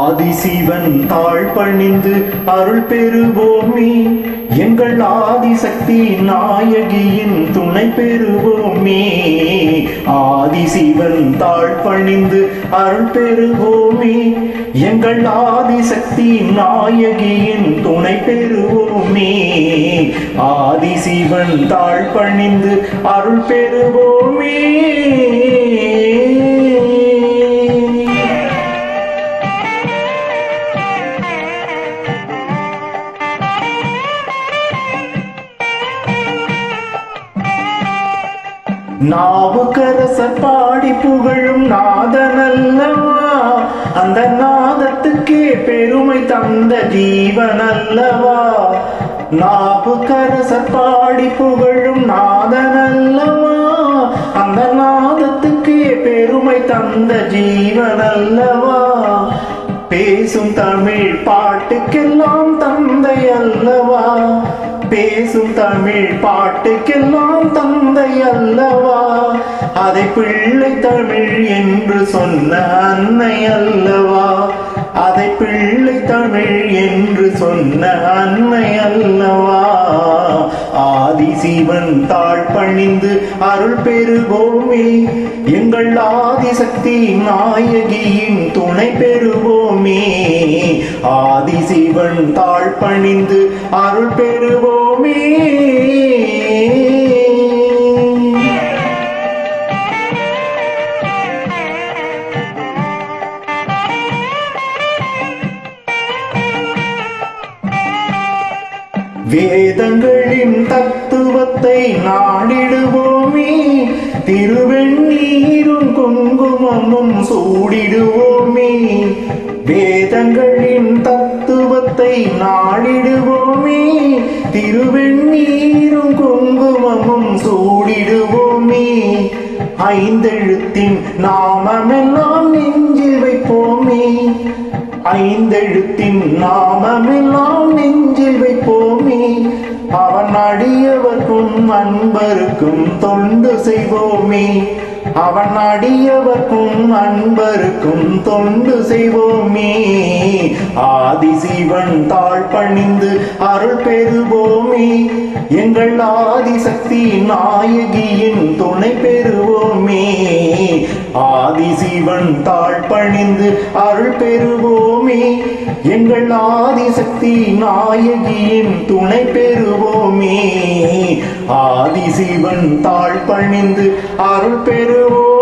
ஆதிசிவன் தாழ் பணிந்து அருள் பெறுவோமே, எங்கள் ஆதிசக்தி நாயகியின் துணை பெறுவோமே. ஆதிசிவன் தாழ் பணிந்து அருள் பெறுவோமே, எங்கள் ஆதிசக்தி நாயகியின் துணை பெறுவோமே. ஆதிசிவன் தாழ் பணிந்து அருள் பெறுவோமே. நாவுக்கரசர் பாடி புகழும் நாதனல்லவா, அந்த நாதத்துக்கே பெருமை தந்த ஜீவனல்லவா. நாவுக்கரசர் பாடி புகழும் நாதனல்லவா, அந்த நாதத்துக்கே பெருமை தந்த ஜீவனல்லவா. பேசும் தமிழ் பாட்டுக்கெல்லாம் தந்தை அல்லவா, பேசும் தமிழ் பாட்டுக்கெல்லாம் தந்தை அல்லவா. அதை பிள்ளை தமிழ் என்று சொன்ன அன்னை அல்லவா, அதை பிள்ளை தமிழ் என்று சொன்ன அன்னை அல்லவா. ஆதிசிவன் தாழ் பணிந்து அருள் பெறுவோமே, எங்கள் ஆதிசக்தி நாயகியின் துணை பெறுவோமே. ஆதிசிவன் தாழ் பணிந்து அருள் பெறுவோமே. வேதங்களின் தத்துவத்தை நாடிடுவோமே, திருவெண்ணீரும் குங்குமமும் சூடிடுவோமே. வேதங்களின் தத்துவத்தை நாடிடுவோமே, திருவெண்ணீரும் குங்குமமும் சூடிடுவோமே. ஐந்தெழுத்தின் நாமமெல்லாம் நெஞ்சில் வைப்போமே, ஐந்தெழுத்தின் நாமமெல்லாம் நெஞ்சில் வைப்போமே. அவன் அடியவர்க்கும் அன்பருக்கும் தொண்டு செய்வோமே, அவன் அடியவர்க்கும் அன்பருக்கும் தொண்டு செய்வோமே. ஆதிசிவன் தாழ் பணிந்து அருள் பெறுவோமே, எங்கள் ஆதிசக்தி நாயகியின் துணை பெறுவோமே. ஆதிசிவன் தாழ் பணிந்து அருள் பெறுவோமே, எங்கள் ஆதிசக்தி நாயகியின் துணை பெறுவோமே. ஆதிசிவன் தாழ் பணிந்து அருள் பெறுவோம்.